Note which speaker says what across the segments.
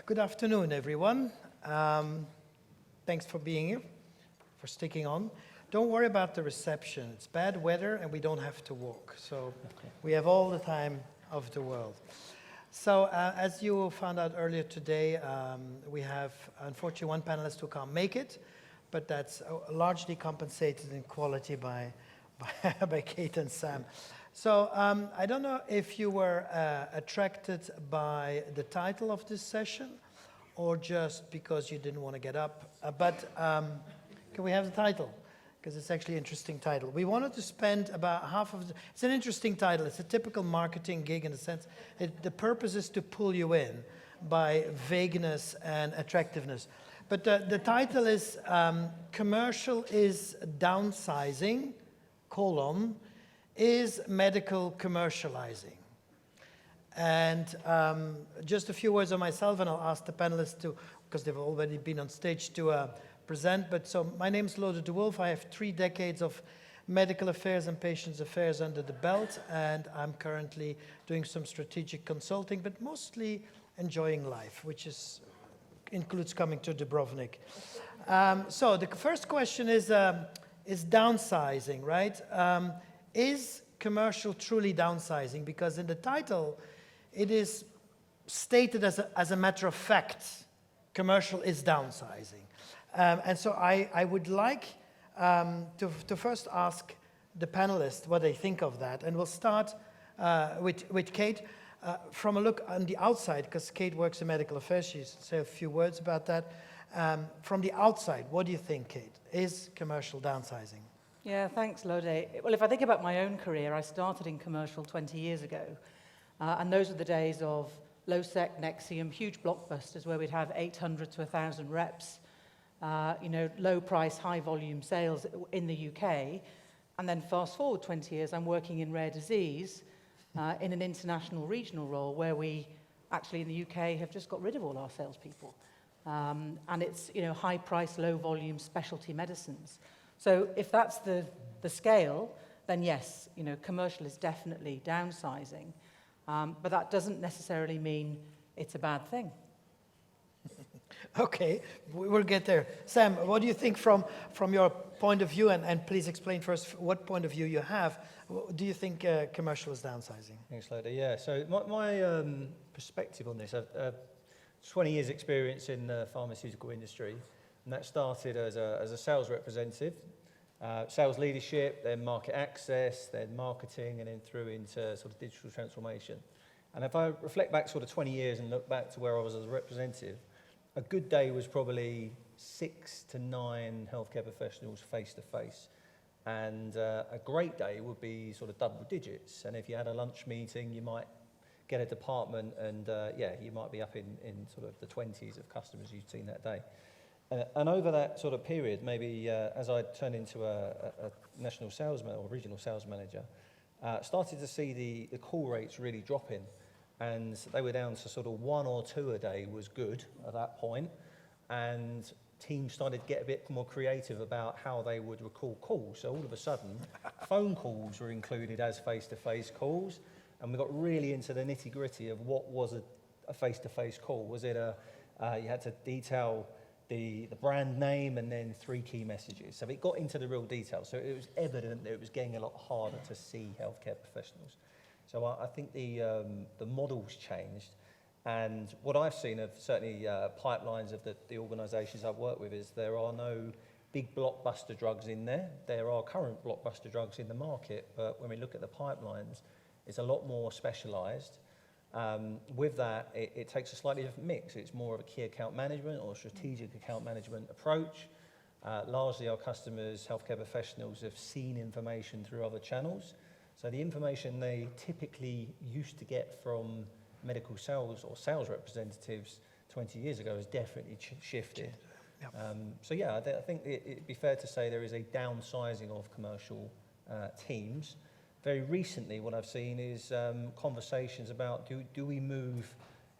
Speaker 1: Good afternoon, everyone. Thanks for being here, for sticking on. Don't worry about the reception. It's bad weather and we don't have to walk. So we have all the time of the world. So as you found out earlier today, we have, unfortunately, one panelist who can't make it, but that's largely compensated in quality by Kate and Sam. So I don't know if you were attracted by the title of this session or just because you didn't want to get up. But can we have the title? Because it's actually an interesting title. We wanted to spend about half of it's an interesting title. It's a typical marketing gig in the sense the purpose is to pull you in by vagueness and attractiveness. But the title is Commercial is Downsizing, is medical commercializing. And just a few words on myself, and I'll ask the panelists to, because they've already been on stage, to present. But so my name is Lode Dewulf. I have 3 decades of medical affairs and patients affairs under the belt, and I'm currently doing some strategic consulting, but mostly enjoying life, which includes coming to Dubrovnik. So the first question is downsizing, right? Is commercial truly downsizing? Because in the title, it is stated as a matter of fact, commercial is downsizing. And so I would like to first ask the panelists what they think of that. And we'll start with Kate. From a look on the outside, because Kate works in medical affairs, she'll say a few words about that. From the outside, what do you think, Kate? Is commercial downsizing?
Speaker 2: Yeah, thanks, Lode. Well, if I think about my own career, I started in commercial 20 years ago. And those were the days of low-sec, Nexium, huge blockbusters where we'd have 800 to 1,000 reps, low-price, high-volume sales in the UK. And then fast forward 20 years, I'm working in rare disease in an international regional role where we actually in the UK have just got rid of all our salespeople. And it's high-price, low-volume specialty medicines. So if that's the scale, then yes, commercial is definitely downsizing. But that doesn't necessarily mean it's a bad thing.
Speaker 1: Okay, we'll get there. Sam, what do you think from your point of view? And please explain first what point of view you have. Do you think commercial is downsizing?
Speaker 3: Thanks, Lode. Yeah, so my perspective on this, I've 20 years experience in the pharmaceutical industry, and that started as a sales representative, sales leadership, then market access, then marketing, and then through into sort of digital transformation. And if I reflect back sort of 20 years and look back to where I was as a representative, a good day was probably 6 to 9 healthcare professionals face to face. And a great day would be sort of double digits. And if you had a lunch meeting, you might get a department and you might be up in sort of the 20s of customers you've seen that day. And over that sort of period, maybe as I turned into a national salesman or regional sales manager, started to see the call rates really dropping. And they were down to sort of 1 or 2 a day was good at that point. And teams started to get a bit more creative about how they would record calls. So all of a sudden, phone calls were included as face-to-face calls. And we got really into the nitty-gritty of what was a face-to-face call. Was it you had to detail the brand name and then 3 key messages. So it got into the real detail. So it was evident that it was getting a lot harder to see healthcare professionals. So I think the model's changed. And what I've seen of certainly pipelines of the organisations I've worked with is there are no big blockbuster drugs in there. There are current blockbuster drugs in the market, but when we look at the pipelines, it's a lot more specialised. With that, it takes a slightly different mix. It's more of a key account management or strategic account management approach. Largely our customers, healthcare professionals, have seen information through other channels. So the information they typically used to get from medical sales or sales representatives 20 years ago has definitely shifted. Yep. I think it'd be fair to say there is a downsizing of commercial teams. Very recently, what I've seen is conversations about do we move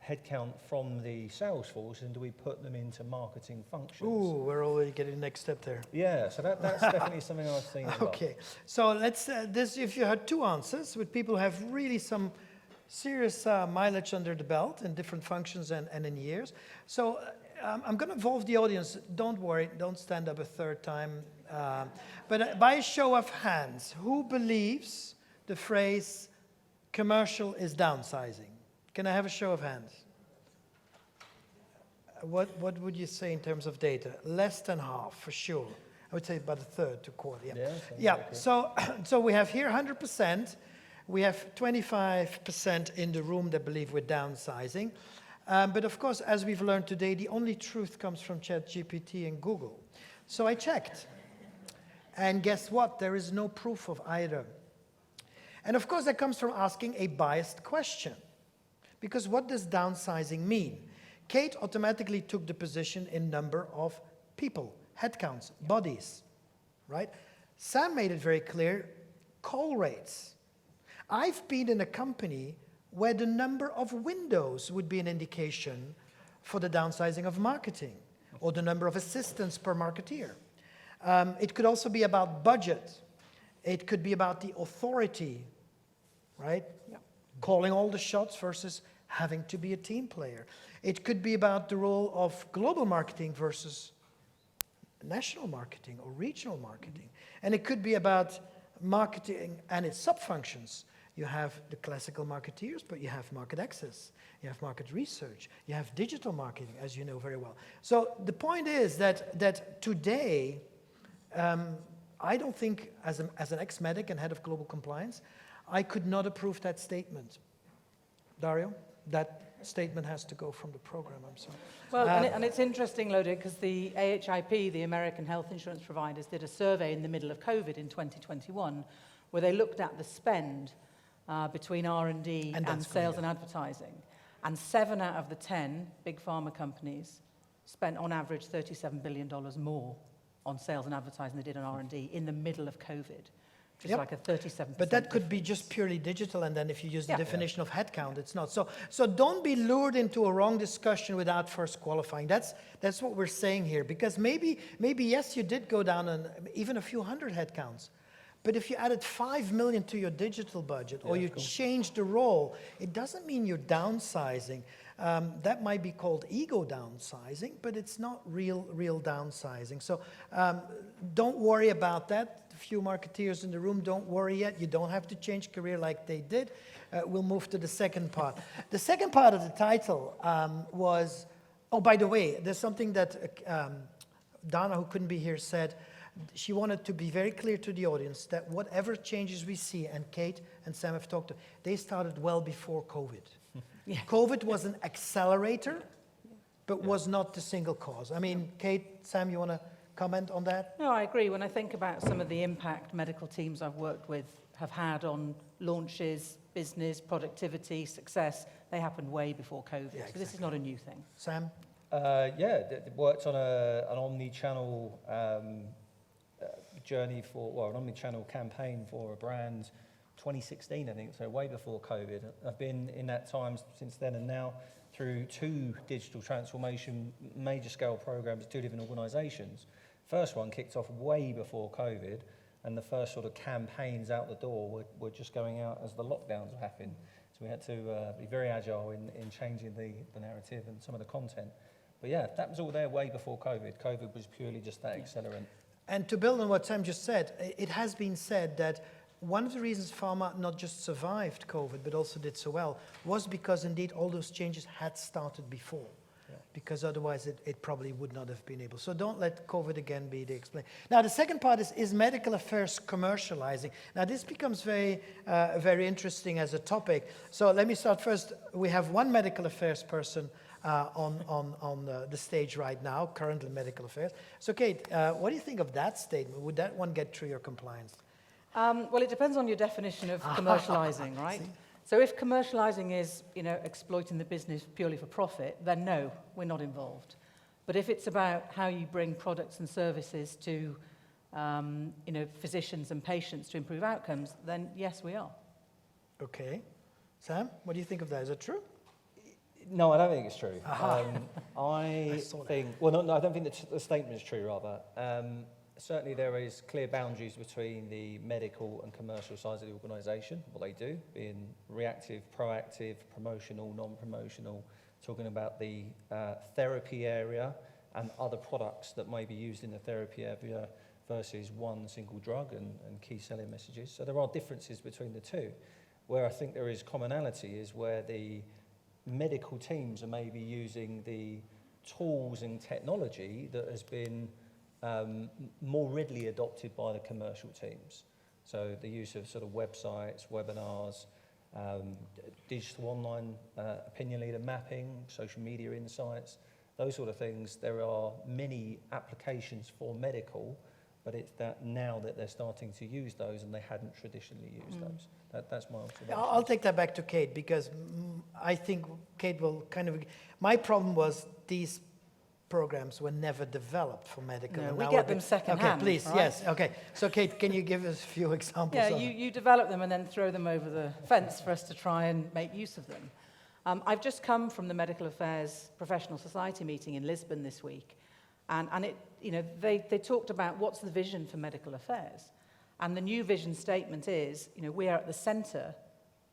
Speaker 3: headcount from the sales force and do we put them into marketing functions?
Speaker 1: Ooh, we're already getting the next step there.
Speaker 3: Yeah, so that's definitely something I've seen.
Speaker 1: Okay, so let's if you had 2 answers with people who have really some serious mileage under the belt in different functions and in years. So I'm going to involve the audience. Don't worry, don't stand up a third time. But by a show of hands, who believes the phrase commercial is downsizing? Can I have a show of hands? What would you say in terms of data? Less than half, for sure. I would say about a third to a quarter. Yeah.
Speaker 3: Okay.
Speaker 1: So we have here 100%. We have 25% in the room that believe we're downsizing. But of course, as we've learned today, the only truth comes from ChatGPT and Google. So I checked. And guess what? There is no proof of either. And of course, that comes from asking a biased question. Because what does downsizing mean? Kate automatically took the position in number of people, headcounts, bodies, right? Sam made it very clear, call rates. I've been in a company where the number of windows would be an indication for the downsizing of marketing, or the number of assistants per marketeer. It could also be about budget. It could be about the authority, right?
Speaker 2: Yeah.
Speaker 1: Calling all the shots versus having to be a team player. It could be about the role of global marketing versus national marketing or regional marketing. And it could be about marketing and its sub-functions. You have the classical marketeers, but you have market access, you have market research, you have digital marketing, as you know very well. So the point is that today, I don't think, as an ex-medic and head of global compliance, I could not approve that statement. Dario, that statement has to go from the program, I'm sorry.
Speaker 2: Well, and it's interesting, Lode, because the AHIP, the American Health Insurance Providers, did a survey in the middle of COVID in 2021, where they looked at the spend between R&D and sales and advertising. And 7 out of the 10 big pharma companies spent on average $37 billion more on sales and advertising than they did on R&D in the middle of COVID. Which is like a 37%.
Speaker 1: But that could be just purely digital, and then if you use the definition of headcount, it's not. So don't be lured into a wrong discussion without first qualifying. That's what we're saying here, because maybe yes, you did go down on even a few hundred headcounts. But if you added 5 million to your digital budget, or you changed the role, it doesn't mean you're downsizing. That might be called ego downsizing, but it's not real downsizing. So don't worry about that. A few marketeers in the room, don't worry yet. You don't have to change career like they did. We'll move to the second part. The second part of the title was, oh, by the way, there's something that Dana, who couldn't be here, said. She wanted to be very clear to the audience that whatever changes we see, and Kate and Sam have talked to, they started well before COVID. Yeah. COVID was an accelerator, but was not the single cause. I mean, Kate, Sam, you want to comment on that?
Speaker 2: No, I agree. When I think about some of the impact medical teams I've worked with have had on launches, business, productivity, success, they happened way before COVID. Yeah, exactly. So this is not a new thing.
Speaker 1: Sam?
Speaker 3: Worked on an omnichannel journey an omnichannel campaign for a brand 2016, I think, so way before COVID. I've been in that time since then and now through 2 digital transformation major scale programs at 2 different organisations. First one kicked off way before COVID, and the first sort of campaigns out the door were just going out as the lockdowns were happening. So we had to be very agile in changing the narrative and some of the content. But yeah, that was all there way before COVID. COVID was purely just that accelerant.
Speaker 1: And to build on what Sam just said, it has been said that one of the reasons pharma not just survived COVID, but also did so well, was because indeed all those changes had started before. Yeah. Because otherwise it probably would not have been able. So don't let COVID again be the explanation. Now the second part is medical affairs commercializing. Now this becomes very interesting as a topic. So let me start first. We have one medical affairs person on the stage right now, currently medical affairs. So Kate, what do you think of that statement? Would that one get through your compliance?
Speaker 2: Well, it depends on your definition of commercializing, right? So if commercializing is, exploiting the business purely for profit, then no, we're not involved. But if it's about how you bring products and services to, physicians and patients to improve outcomes, then yes, we are.
Speaker 1: Okay. Sam, what do you think of that? Is it true?
Speaker 3: No, I don't think it's true. I don't think the statement is true, rather. certainly there is clear boundaries between the medical and commercial sides of the organisation, what they do, being reactive, proactive, promotional, non-promotional, talking about the therapy area and other products that may be used in the therapy area versus one single drug and key selling messages. So there are differences between the two. Where I think there is commonality is where the medical teams are maybe using the tools and technology that has been more readily adopted by the commercial teams. So the use of sort of websites, webinars, digital online opinion leader mapping, social media insights, those sort of things. There are many applications for medical, but it's that now that they're starting to use those and they hadn't traditionally used those. That's my observation.
Speaker 1: I'll take that back to Kate because I think Kate will kind of... My problem was these programs were never developed for medical.
Speaker 2: No,
Speaker 1: and
Speaker 2: we
Speaker 1: now
Speaker 2: get
Speaker 1: we're
Speaker 2: them second-hand,
Speaker 1: Okay, please,
Speaker 2: right?
Speaker 1: yes, okay. So Kate, can you give us a few examples?
Speaker 2: Yeah,
Speaker 1: of
Speaker 2: you develop them and then throw them over the fence for us to try and make use of them. I've just come from the Medical Affairs Professional Society meeting in Lisbon this week, and it, you know, they talked about what's the vision for medical affairs. And the new vision statement is, you know, we are at the centre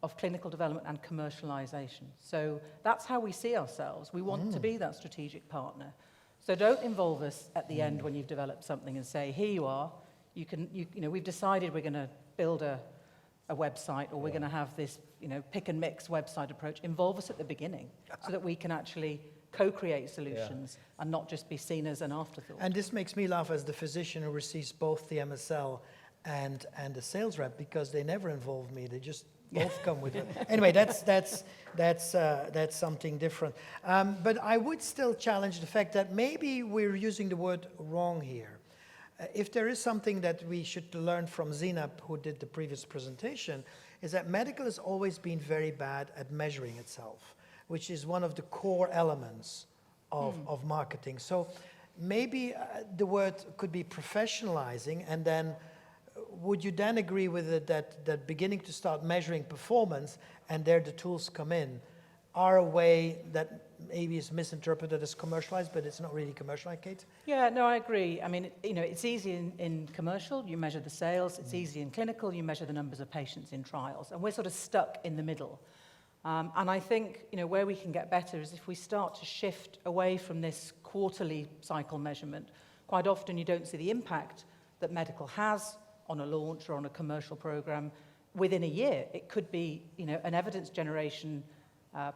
Speaker 2: of clinical development and commercialisation. So that's how we see ourselves. We want to be that strategic partner. So don't involve us at the end when you've developed something and say, here you are, you know, we've decided we're going to build a website or we're going to have this, you know, pick and mix website approach. Involve us at the beginning so that we can actually co-create solutions and not just be seen as an afterthought.
Speaker 1: And this makes me laugh as the physician who receives both the MSL and the sales rep because they never involve me. They just both come with it. Anyway, that's something different. But I would still challenge the fact that maybe we're using the word wrong here. If there is something that we should learn from Zina, who did the previous presentation, is that medical has always been very bad at measuring itself, which is one of the core elements of marketing. So maybe the word could be professionalizing, and then would you then agree with it that beginning to start measuring performance, and there the tools come in, are a way that maybe is misinterpreted as commercialized, but it's not really commercialized, Kate?
Speaker 2: Yeah, no, I agree. I mean, you know, it's easy in commercial, you measure the sales. It's easy in clinical, you measure the numbers of patients in trials. And we're sort of stuck in the middle. And I think, you know, where we can get better is if we start to shift away from this quarterly cycle measurement. Quite often you don't see the impact that medical has on a launch or on a commercial program within a year. It could be, you know, an evidence generation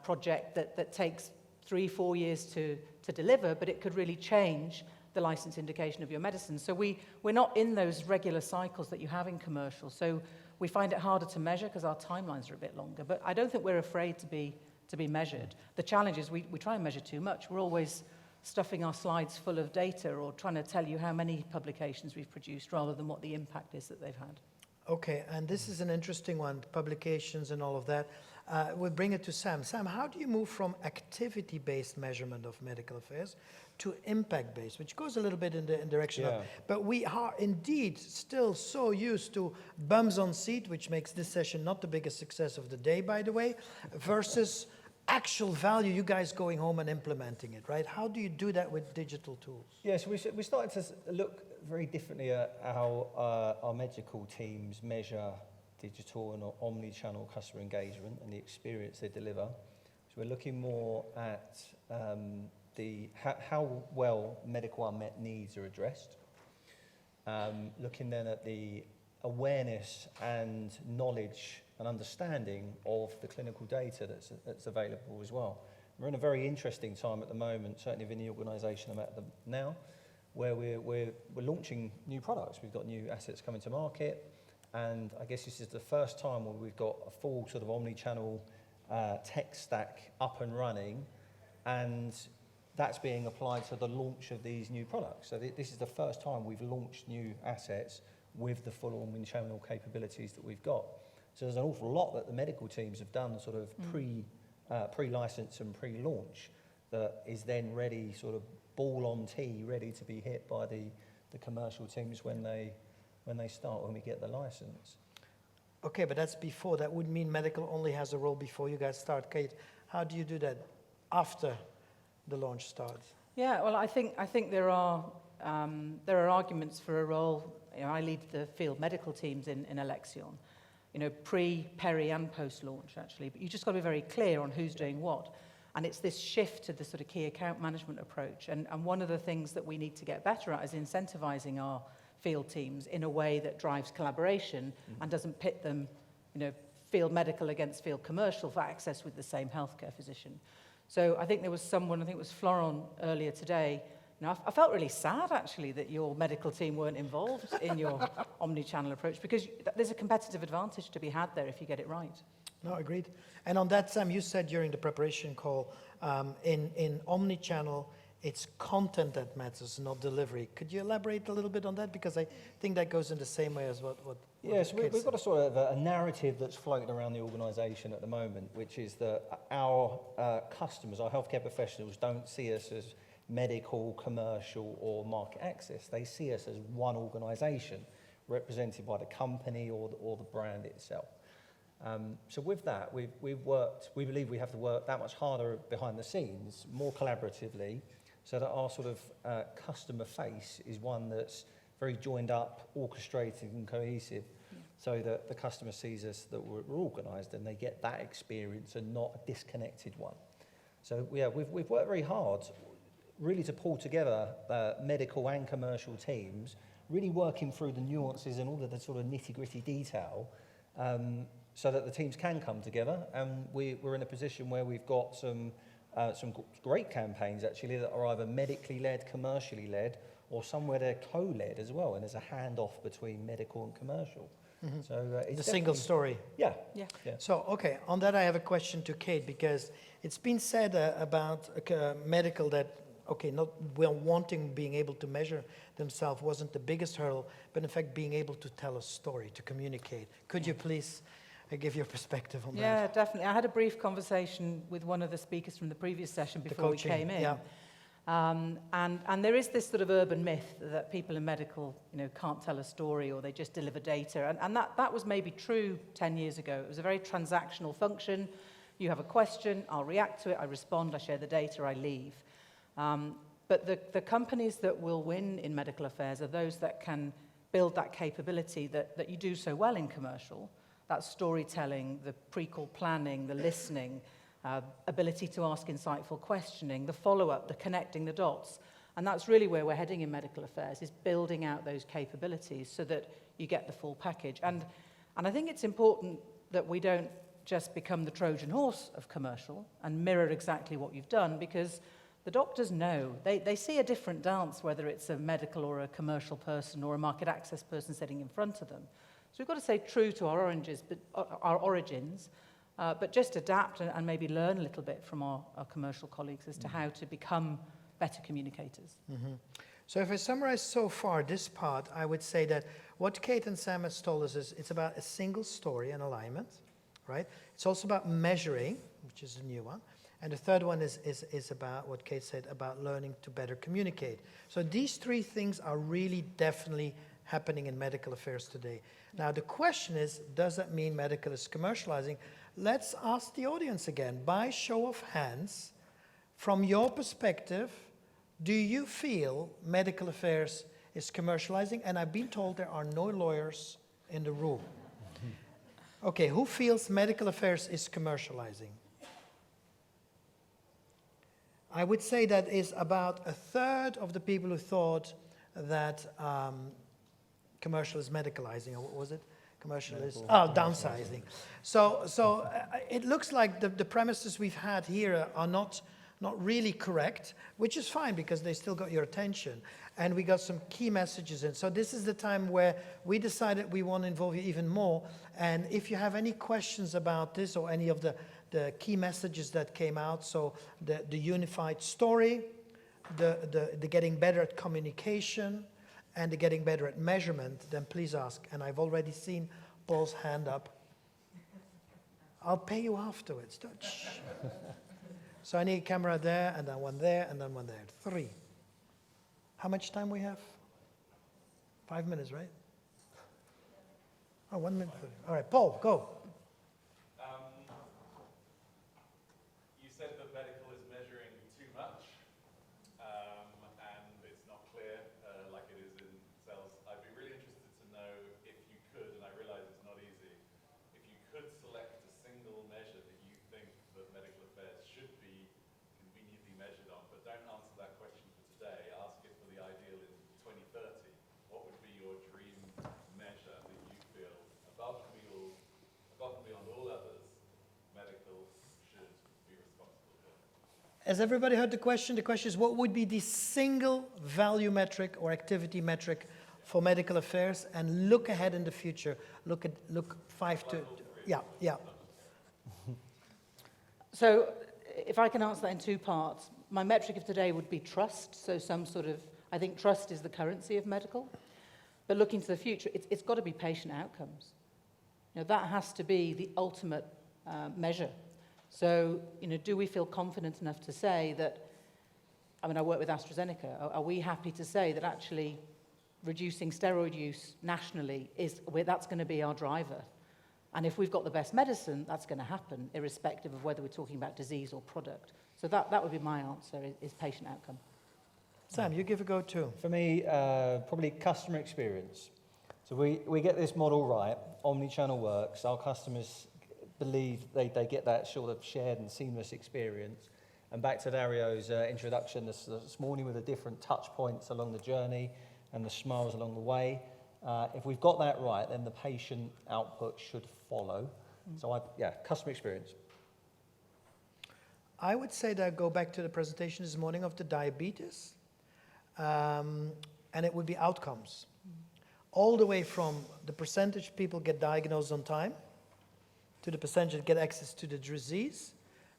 Speaker 2: project that takes 3-4 years to deliver, but it could really change the license indication of your medicine. So we're not in those regular cycles that you have in commercial. So we find it harder to measure because our timelines are a bit longer. But I don't think we're afraid to be measured. The challenge is we try and measure too much. We're always stuffing our slides full of data or trying to tell you how many publications we've produced rather than what the impact is that they've had.
Speaker 1: Okay, and this is an interesting one, publications and all of that. We'll bring it to Sam. Sam, how do you move from activity-based measurement of medical affairs to impact-based, which goes a little bit in the direction of... But we are indeed still so used to bums on seat, which makes this session not the biggest success of the day, by the way, versus actual value, you guys going home and implementing it, right? How do you do that with digital tools?
Speaker 3: Yes, we started to look very differently at how our medical teams measure digital and omnichannel customer engagement and the experience they deliver. So we're looking more at how well medical unmet needs are addressed. Looking then at the awareness and knowledge and understanding of the clinical data that's available as well. We're in a very interesting time at the moment, certainly within the organisation I'm at now, where we're launching new products. We've got new assets coming to market, and I guess this is the first time where we've got a full sort of omni-channel tech stack up and running, and that's being applied to the launch of these new products. So this is the first time we've launched new assets with the full omni-channel capabilities that we've got. So there's an awful lot that the medical teams have done sort of pre-license and pre-launch that is then ready, sort of ball on tee, ready to be hit by the commercial teams when they start, when we get the license.
Speaker 1: Okay, but that's before. That would mean medical only has a role before you guys start. Kate, how do you do that after the launch starts?
Speaker 2: Yeah, well, I think there are there are arguments for a role. You know, I lead the field medical teams in Alexion, you know, pre, peri, and post-launch, actually. But you just got to be very clear on who's doing what. And it's this shift to the sort of key account management approach. And one of the things that we need to get better at is incentivizing our field teams in a way that drives collaboration and doesn't pit them, you know, field medical against field commercial for access with the same healthcare physician. So I think there was someone, I think it was Florent earlier today. You know, I felt really sad, actually, that your medical team weren't involved in your omni-channel approach, because there's a competitive advantage to be had there if you get it right.
Speaker 1: No, agreed. And on that, Sam, you said during the preparation call, in omnichannel, it's content that matters, not delivery. Could you elaborate a little bit on that? Because I think that goes in the same way as what
Speaker 3: yes, we've got a sort of a narrative that's floating around the organisation at the moment, which is that our customers, our healthcare professionals, don't see us as medical, commercial, or market access. They see us as one organisation represented by the company or the brand itself. So with that, we believe we have to work that much harder behind the scenes, more collaboratively, so that our sort of customer face is one that's very joined up, orchestrated and cohesive, so that the customer sees us that we're organised and they get that experience and not a disconnected one. So yeah, we've worked very hard really to pull together medical and commercial teams, really working through the nuances and all of the sort of nitty-gritty detail, so that the teams can come together. And we're in a position where we've got some great campaigns, actually, that are either medically led, commercially led, or somewhere they're co-led as well, and there's a handoff between medical and commercial.
Speaker 1: Mm-hmm.
Speaker 3: So it's
Speaker 1: a single story.
Speaker 3: Yeah.
Speaker 1: So, okay, on that I have a question to Kate, because it's been said about medical that, okay, not well wanting being able to measure themselves wasn't the biggest hurdle, but in fact being able to tell a story, to communicate. Could you please give your perspective on that?
Speaker 2: Yeah, definitely. I had a brief conversation with one of the speakers from the previous session before we came in.
Speaker 1: Yeah.
Speaker 2: And there is this sort of urban myth that people in medical, you know, can't tell a story or they just deliver data. And that was maybe true 10 years ago. It was a very transactional function. You have a question, I'll react to it, I respond, I share the data, I leave. But the companies that will win in medical affairs are those that can build that capability that you do so well in commercial, that storytelling, the pre-call planning, the listening, ability to ask insightful questioning, the follow-up, the connecting the dots. And that's really where we're heading in medical affairs, is building out those capabilities so that you get the full package. And I think it's important that we don't just become the Trojan horse of commercial and mirror exactly what you've done, because the doctors know. They see a different dance, whether it's a medical or a commercial person or a market access person sitting in front of them. So we've got to stay true to our origins, but just adapt and maybe learn a little bit from our commercial colleagues as to how to become better communicators.
Speaker 1: Mm-hmm. So if I summarize so far this part, I would say that what Kate and Sam has told us is it's about a single story and alignment, right? It's also about measuring, which is a new one. And the third one is about what Kate said about learning to better communicate. So these three things are really definitely happening in medical affairs today. Now the question is, does that mean medical is commercializing? Let's ask the audience again, by show of hands, from your perspective, do you feel medical affairs is commercializing? And I've been told there are no lawyers in the room. Okay, who feels medical affairs is commercializing? I would say that is about a third of the people who thought that commercial is medicalizing, or what was it? Commercial is downsizing. So it looks like the premises we've had here are not really correct, which is fine because they still got your attention. And we got some key messages in. So this is the time where we decided we want to involve you even more. And if you have any questions about this or any of the key messages that came out, so the unified story, the getting better at communication, and the getting better at measurement, then please ask. And I've already seen Paul's hand up. I'll pay you afterwards. Don't shh. So I need a camera there, and then one there, and then one there. 3. How much time we have? 5 minutes, right? Oh, 1 minute. All right, Paul, go.
Speaker 4: You said that medical is measuring too much, and it's not clear that medical affairs should be conveniently measured on, but don't answer that question for today. Ask it for the ideal in 2030. What would be your dream measure that you feel above and beyond all others, medical should be responsible for?
Speaker 1: Has everybody heard the question? The question is, what would be the single value metric or activity metric for medical affairs? And look ahead in the future. Look 5 to, yeah.
Speaker 2: So if I can answer that in two parts, my metric of today would be trust. So some sort of, I think trust is the currency of medical. But looking to the future, it's got to be patient outcomes. You know, that has to be the ultimate measure. So, you know, do we feel confident enough to say that, I mean, I work with AstraZeneca. Are we happy to say that actually reducing steroid use nationally that's going to be our driver? And if we've got the best medicine, that's going to happen, irrespective of whether we're talking about disease or product. So that would be my answer, is patient outcome.
Speaker 1: Sam, you give a go too.
Speaker 3: For me, probably customer experience. So we get this model right, omnichannel works, our customers believe they get that sort of shared and seamless experience. And back to Dario's introduction this morning with the different touch points along the journey and the smiles along the way. If we've got that right, then the patient output should follow. So customer experience.
Speaker 1: I would say that I go back to the presentation this morning of the diabetes, and it would be outcomes. All the way from the percentage people get diagnosed on time, to the percentage that get access to the disease,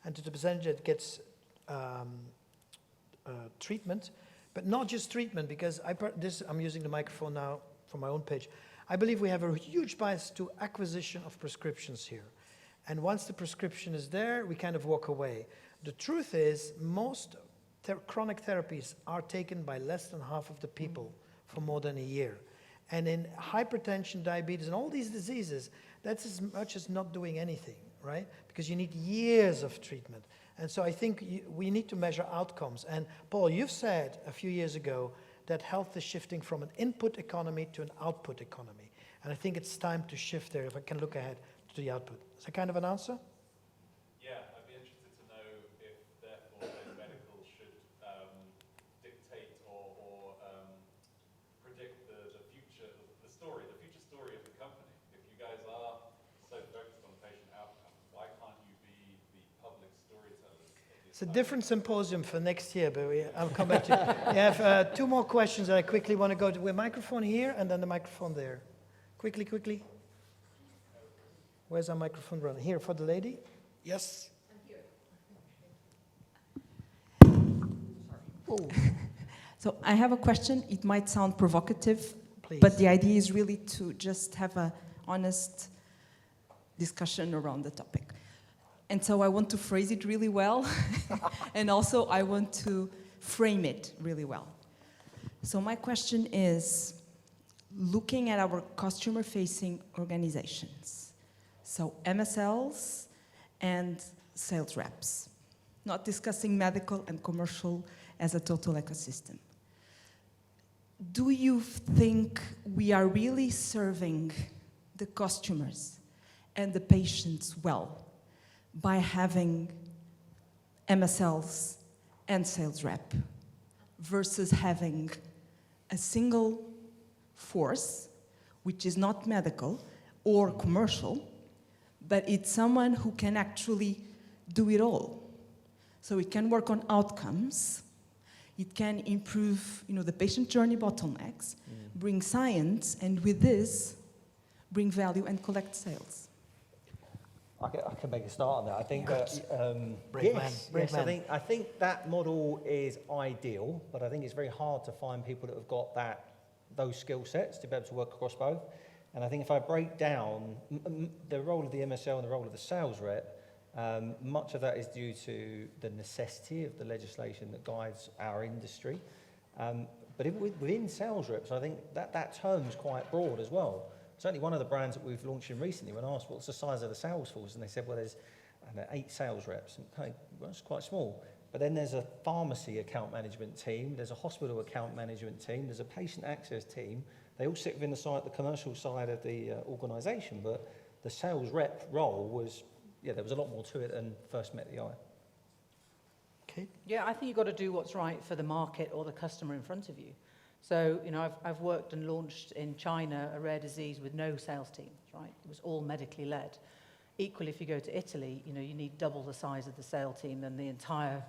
Speaker 1: and to the percentage that gets treatment, but not just treatment, because I'm using the microphone now for my own page. I believe we have a huge bias to acquisition of prescriptions here. And once the prescription is there, we kind of walk away. The truth is, most chronic therapies are taken by less than half of the people for more than a year. And in hypertension, diabetes, and all these diseases, that's as much as not doing anything, right? Because you need years of treatment. And so I think we need to measure outcomes. And Paul, you've said a few years ago that health is shifting from an input economy to an output economy. And I think it's time to shift there, if I can look ahead to the output. Is that kind of an answer?
Speaker 4: Yeah, I'd be interested to know if, therefore, then medical should dictate or predict the future story of the company. If you guys are so focused on patient outcomes, why can't you be the public storytellers?
Speaker 1: It's a different symposium for next year, but I'll come back to you. We have 2 more questions that I quickly want to go to. With microphone here and then the microphone there. Quickly. Where's our microphone running? Here for the lady? Yes.
Speaker 5: Oh. So I have a question. It might sound provocative,
Speaker 1: Please.
Speaker 5: but the idea is really to just have an honest discussion around the topic. And so I want to phrase it really well, and also I want to frame it really well. So my question is, looking at our customer-facing organizations, so MSLs and sales reps, not discussing medical and commercial as a total ecosystem. Do you think we are really serving the customers and the patients well by having MSLs and sales rep versus having a single force, which is not medical or commercial, but it's someone who can actually do it all? So it can work on outcomes, it can improve, the patient journey bottlenecks, bring science, and with this, bring value and collect sales.
Speaker 3: I can make a start on that. I think that
Speaker 1: Brave man.
Speaker 3: I think that model is ideal, but I think it's very hard to find people that have got those skill sets to be able to work across both. And I think if I break down the role of the MSL and the role of the sales rep, much of that is due to the necessity of the legislation that guides our industry. But within sales reps, I think that term is quite broad as well. Certainly one of the brands that we've launched in recently, when asked what's the size of the sales force, and they said, well, there's 8 sales reps. Okay, well, that's quite small. But then there's a pharmacy account management team, there's a hospital account management team, there's a patient access team. They all sit within the commercial side of the organisation, but the sales rep role was yeah, there was a lot more to it than first met the eye.
Speaker 1: Okay.
Speaker 2: Yeah, I think you've got to do what's right for the market or the customer in front of you. So, you know, I've worked and launched in China a rare disease with no sales team, right? It was all medically led. Equally, if you go to Italy, you know, you need double the size of the sales team than the entire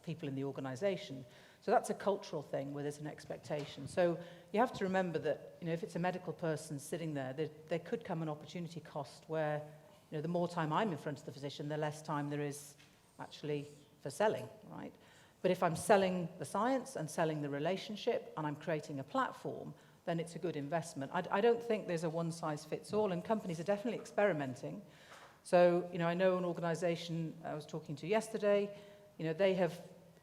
Speaker 2: people in the organization. So that's a cultural thing where there's an expectation. So you have to remember that, you know, if it's a medical person sitting there, there could come an opportunity cost where, you know, the more time I'm in front of the physician, the less time there is actually for selling, right? But if I'm selling the science and selling the relationship and I'm creating a platform, then it's a good investment. I don't think there's a one-size-fits-all, and companies are definitely experimenting. So, you know, I know an organization I was talking to yesterday, you know,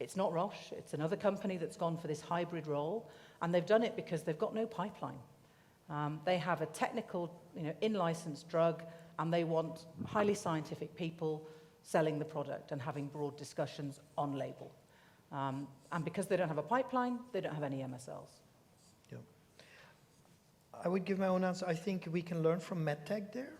Speaker 2: it's not Roche, it's another company that's gone for this hybrid role, and they've done it because they've got no pipeline. They have a technical, you know, in-licensed drug, and they want highly scientific people selling the product and having broad discussions on label. And because they don't have a pipeline, they don't have any MSLs.
Speaker 1: Yeah. I would give my own answer. I think we can learn from medtech there.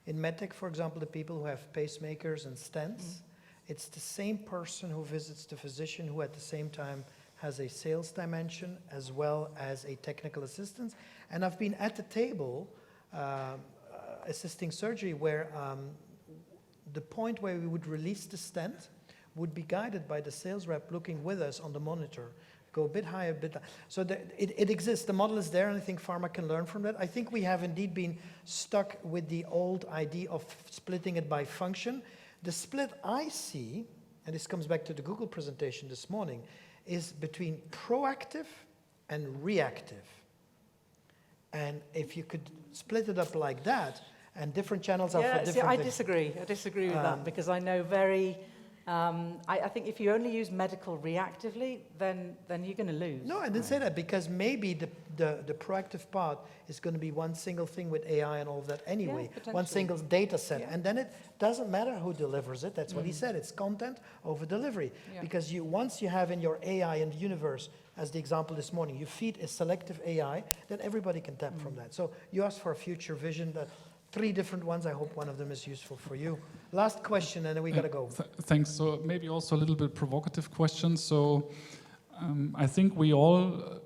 Speaker 1: In medtech, for example, the people who have pacemakers and stents, it's the same person who visits the physician who at the same time has a sales dimension as well as a technical assistance. And I've been at the table assisting surgery where the point where we would release the stent would be guided by the sales rep looking with us on the monitor. Go a bit higher, a bit. So it exists. The model is there, and I think pharma can learn from that. I think we have indeed been stuck with the old idea of splitting it by function. The split I see, and this comes back to the Google presentation this morning, is between proactive and reactive. And if you could split it up like that, and different channels are for different
Speaker 2: I
Speaker 1: things.
Speaker 2: disagree. I disagree with that because I know I think if you only use medical reactively, then you're going to lose.
Speaker 1: No, I didn't say that because maybe the proactive part is going to be one single thing with AI and all of that anyway, one single data set.
Speaker 2: Yeah.
Speaker 1: And then it doesn't matter who delivers it. That's what he said. It's content over delivery.
Speaker 2: Yeah.
Speaker 1: Because once you have in your AI in the universe, as the example this morning, you feed a selective AI, then everybody can tap from that. So you asked for a future vision. 3 different ones. I hope one of them is useful for you. Last question, and then we got to go.
Speaker 6: Thanks. So maybe also a little bit provocative question. So I think we all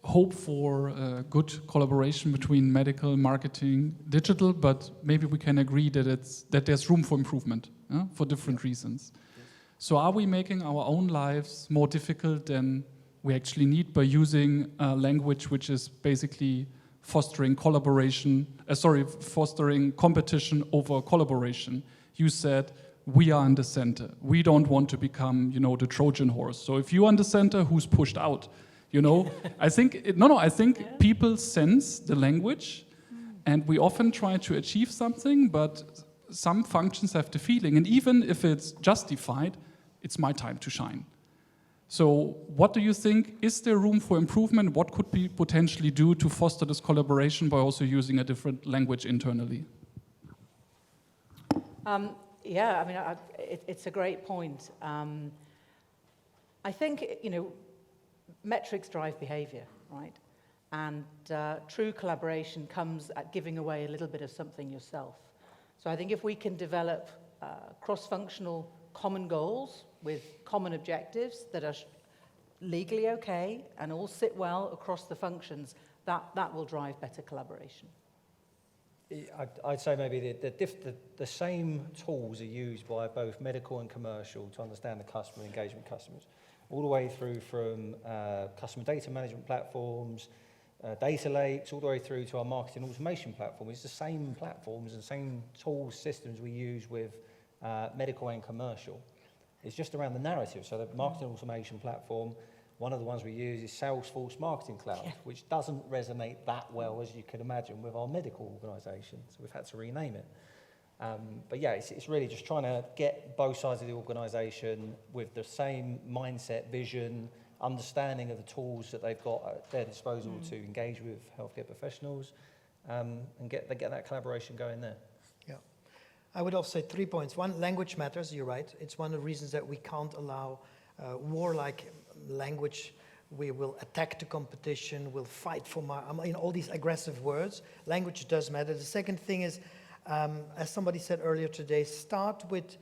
Speaker 6: hope for good collaboration between medical, marketing, digital, but maybe we can agree that there's room for improvement for different reasons. So are we making our own lives more difficult than we actually need by using a language which is basically fostering fostering competition over collaboration? You said, we are in the center. We don't want to become, the Trojan horse. So if you're in the center, who's pushed out? I think, I think people sense the language, and we often try to achieve something, but some functions have the feeling, and even if it's justified, it's my time to shine. So what do you think? Is there room for improvement? What could we potentially do to foster this collaboration by also using a different language internally?
Speaker 2: It's a great point. I think, metrics drive behavior, right? And true collaboration comes at giving away a little bit of something yourself. So I think if we can develop cross-functional common goals with common objectives that are legally okay and all sit well across the functions, that will drive better collaboration.
Speaker 3: I'd say maybe the same tools are used by both medical and commercial to understand the customer engagement customers, all the way through from customer data management platforms, data lakes, all the way through to our marketing automation platform. It's the same platforms and same tools, systems we use with medical and commercial. It's just around the narrative. So the marketing automation platform, one of the ones we use is Salesforce Marketing Cloud, which doesn't resonate that well, as you can imagine, with our medical organisation. So we've had to rename it. But yeah, it's really just trying to get both sides of the organisation with the same mindset, vision, understanding of the tools that they've got at their disposal to engage with healthcare professionals, and get that collaboration going there.
Speaker 1: Yeah. I would also say 3 points. One, language matters, you're right. It's one of the reasons that we can't allow warlike language. We will attack the competition, we'll fight for all these aggressive words. Language does matter. The second thing is, as somebody said earlier today, start with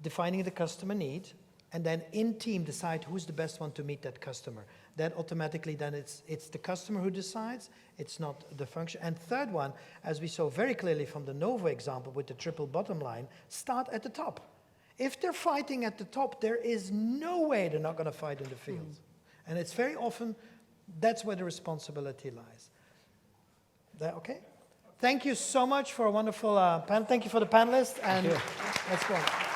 Speaker 1: defining the customer need, and then in team decide who's the best one to meet that customer. That automatically then it's the customer who decides, it's not the function. And third one, as we saw very clearly from the Novo example with the triple bottom line, start at the top. If they're fighting at the top, there is no way they're not going to fight in the field. And it's very often, that's where the responsibility lies. That okay? Thank you so much for a wonderful panel. Thank you for the panelists, and let's go on.